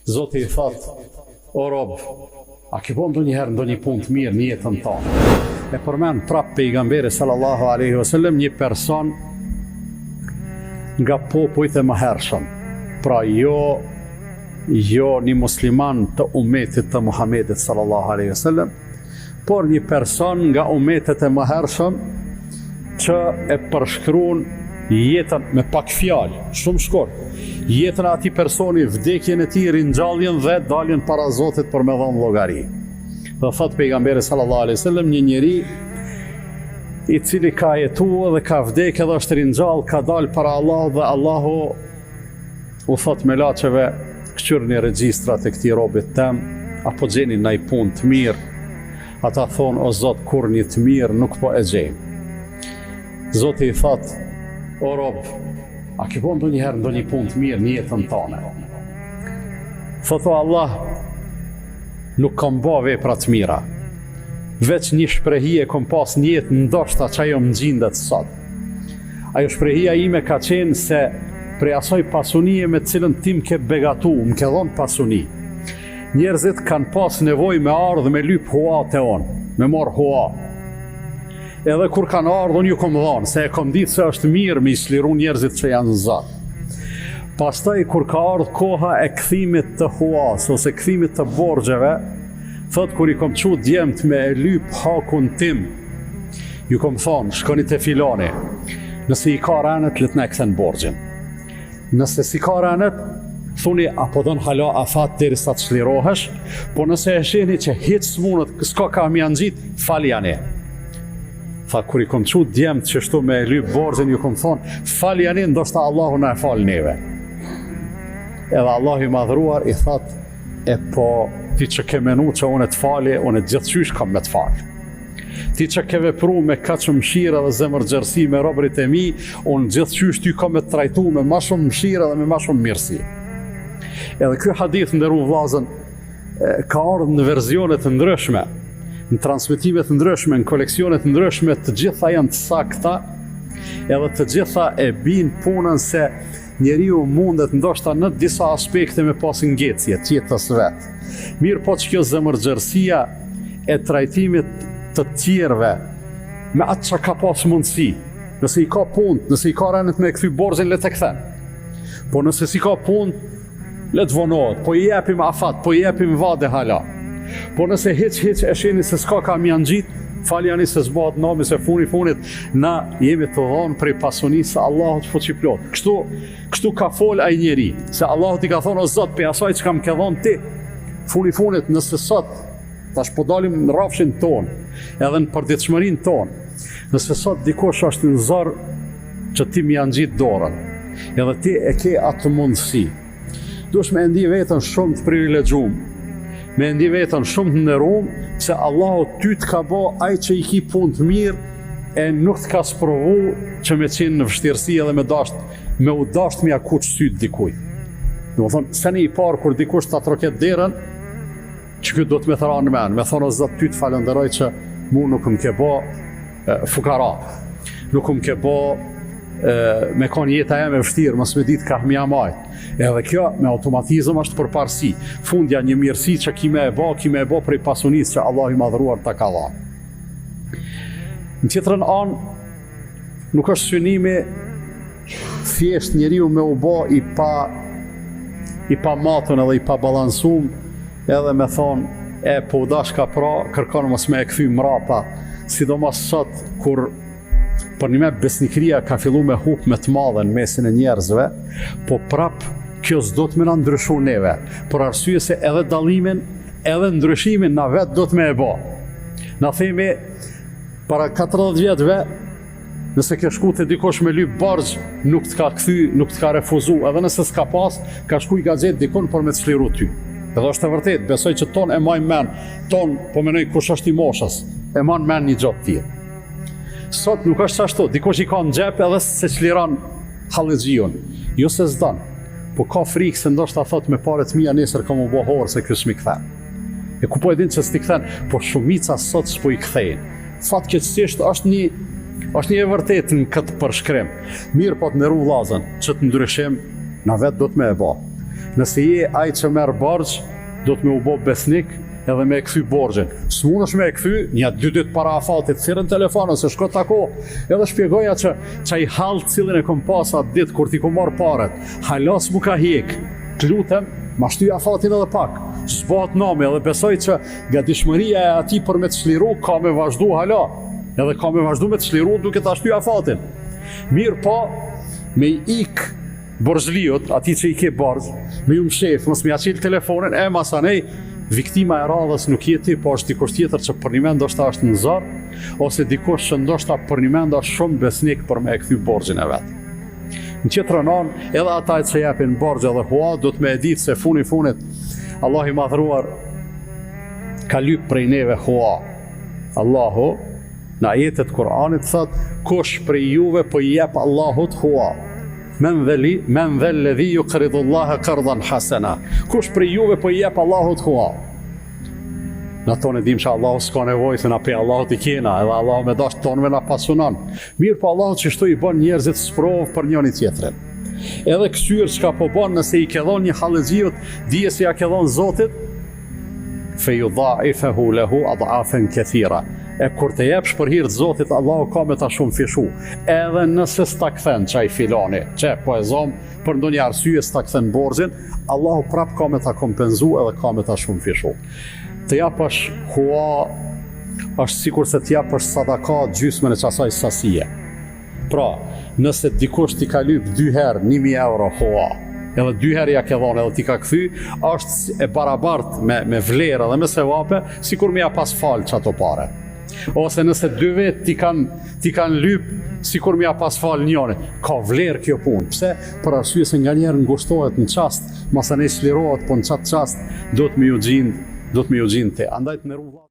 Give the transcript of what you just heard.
Zoti i thot, o rob, a ke bo ndonjëherë ndonjë punë të mirë në jetën tonë? E përmend prap pejgamberi sallallahu alaihi wasallam një person nga popujt e mëhershëm. Pra jo një musliman të umetit të Muhamedit sallallahu alaihi wasallam, por një person nga umetet e mëhershëm që e përshkruan jetën me pak fjalë, shumë shkurt. Jetën e atij personi, vdekjen e tij, ringjalljen dhe daljen para Zotit për me dhënë llogari. Dhe thot pejgamberi sallallahu alaihi wasallam, një njeri i cili ka jetuar dhe ka vdekë dhe është ringjall, ka dalë para Allah dhe Allahu u thot me laçeve, këshyrni regjistrat e këtij robit tem, apo gjeni ndaj punë të mirë. Ata thonë, o Zot, kur një të mirë nuk po e gjejmë. Zoti i thot, o rob, a ke bo ndonjëherë ndonjë punë të mirë në jetën tënde? Thotë Allah, nuk kam bo vepra të mira. Veç një shprehi e kom pas në jetë, ndoshta që ajo më gjindet sot. Ajo shprehia ime ka qenë se prej asoj pasunie me cilën tim ke begatu, më ke dhonë pasuni. Njerëzit kanë pas nevoj me ardhë me lyp hua të onë, me marë hua. Edhe kur kanë ardhën ju kom dhonë, se e kom ditë se është mirë me i sliru njerëzit që janë zatë. Pastaj kur ka ardhë koha e kthimit të huas, ose kthimit të borgjeve, thot kur i kom qu djemt me e lyp hakun tim, ju kom thonë, shkoni të filoni, nëse i ka ranet, let në e kthen borgjin. Nëse si ka ranet, thuni, apo dhën hala afat deri sa të shlirohesh, po nëse e shihni që hiç s'munët, s'ka ka mi anxhit, faljani. Tha, kur i kom qut djemt që shtu me lyp borxhin, ju kom thonë, faljani, ndoshta Allahu na e fal neve. Edhe Allahu i madhruar i thot, e po ti që ke menu që unë të fali, unë gjithçysh kam me të falë. Ti që ke vepru me kaq mëshirë dhe zemërgjërsi me robrit e mi, unë gjithçysh ty kam me të trajtu me ma shumë mëshirë dhe me ma shumë mirësi. Edhe ky hadith, nderuar vllazën, ka ardhur në versionet të ndryshme, në transmetime të ndryshme, në koleksionet të ndryshme, të gjitha janë të sakta, edhe të gjitha e bin punën se njeriu mundet ndoshta në disa aspekte me pas ngjecje të jetës vet. Mirë po që kjo zemërgjërsia e trajtimit të tjerëve me atë që ka pas mundësi. Nëse i ka punë, nëse i ka ranet me kthy borxhin, le të kthen. Po nëse si ka punë, le të vonohet, po i jepim afat, po i jepim vade hala. Po nëse hiç e shihni se s'ka ka mi anxhit, faljani se zbat nami se funit, na jemi të dhonë prej pasunisë Allahut fuqiplot. Kështu ka fol ai njeri, se Allahut i ka thonë, o Zot, pe asaj që kam ke dhonë ti, funit, nëse sot, tash po dalim në rafshin tonë, edhe në përditshmërinë tonë, nëse sot dikush është në zor që ti mi anxhit dorën, edhe ti e ke atë mundësi, dush me ndi vetën shumë të privilegjuar, me ndi vetën shumë të nderuar, se Allahu ty të ka bo ai që i ki punë të mirë, e nuk të ka sprovu që me qenë në vështirësi edhe me u dasht me akuq syt dikuj. Do të thonë, seni i parë kur dikush ta troket derën, që këtë do të me thëra në menë, me thonë o Zot, ty të falenderoj që mu nuk më ke bo fukara, nuk më ke bo me konë jeta e me vështirë, mos me ditë ka hmja majtë. Edhe kjo me automatizëm është përparsi, fundja një mirësi që kime e bo prej pasunisë që Allah i madhruar të ka dha. Në tjetrën anë, nuk është synimi thjesht njeriu me u bo i pa matën edhe i pa balansum, edhe me thonë, po u dash ka pra, kërkonë mos me e kthy mrapa, sidomos sot kur për një me besnikria ka fillu me hup me të madhe në mesin e njerëzve, po prap kjo s'do të me na ndryshu neve, për arsye se edhe dallimin, edhe ndryshimin na vetë do të me e bo. Na themi, para 40 vjetëve, nëse ke shku të dikosh me lyp bargj, nuk të ka kthy, nuk të ka refuzu, edhe nëse s'ka pas, ka shku i gazet dikon për me të çliru ty. Edhe është e vërtet, besoj që ton e majnë men, ton, po menoj kush është i moshës, e majnë men një gjotë tjerë. Sot nuk është ashtu, dikush i ka në gjep edhe se çliron hallegjion, jo se s'dan, po ka frikë se ndoshta thot me paret mia nesër kam u bë horë se ky s'mi kthen. E ku po e din që s'ti kthen, po shumica sot s'po i kthejnë. Fatkeqësisht është një e vërtetë në këtë përshkrim. Mirë po të nderuar vllazën, që të ndryshim na vetë do të me e bë. Nëse je ai që merr borxh, do të më u bë besnik edhe me e kthy borxhin. S'mundesh me e kthy, një 2 ditë para afatit, thirrën telefonin se shko tako, edhe shpjegoja që çai hall cilin e kom pas atë ditë kur ti ku marr paret, halos mu ka hiq. Të lutem, ma shty afatin edhe pak. S'bëhet nami, edhe besoj që gatishmëria e atij për me të çliru ka me vazhdu hala. Edhe ka me vazhdu me të çliru duke ta shty afatin. Mirë po, me i ik borxhliut, ati që i ke borxh, me ju mshef, mos me aqil telefonin, masanej, viktima e radhës nuk jeti, po është dikush tjetër që për një mend ndoshta është në zor, ose dikush që ndoshta për një mend është shumë besnik për me e kthy borxhin e vet. Në tjetrën anë, edhe ata që japin borxh edhe hua, do të me e ditë se funit, Allah i madhruar ka lyp prej neve hua. Allahu, në ajetet Kur'anit thot, kush prej juve po i jep Allahut hua. Men dhe ledhi ju qridullaha qardan hasana. Kush prej juve po i jep Allahut hua. Në tonë e dim që Allahu s'ka nevojë se na pe Allahut i kena, edhe Allahu me dash tonëve na pasunon. Mirë po Allahu që shtu i bën njerëzit sprovë për njëri tjetrin. Edhe këtyr çka po bën nëse i ke dhënë një hallëxhiut, dije se ja ke dhënë Zotit, fe yudha'ifahu lahu ad'afan kathira. E kur të jepsh për hir të Zotit, Allahu ka me ta shumë fishu. Edhe nëse s'ta kthen çaj filani, që po e zom për ndonjë arsye s'ta kthen borxhin, Allahu prap ka me ta kompenzu edhe ka me ta shumë fishu. Të japësh hua është sikur se të japësh sadaka gjysmën e çasaj sasie. Pra, nëse dikush ti ka lyp 2 herë 1000 euro hua, edhe 2 herë ja ke dhënë edhe ti ka kthy, është e barabart me vlerë dhe me sevape, sikur më ja pas fal çato pare. Ose nëse 2 vet ti kanë lyp, sikur më ja pas fal njëri. Ka vlerë kjo punë. Pse? Për arsye se nganjëherë ngushtohet në çast, masanej çlirohet, po në çast do të më u gjind te. Andaj të merru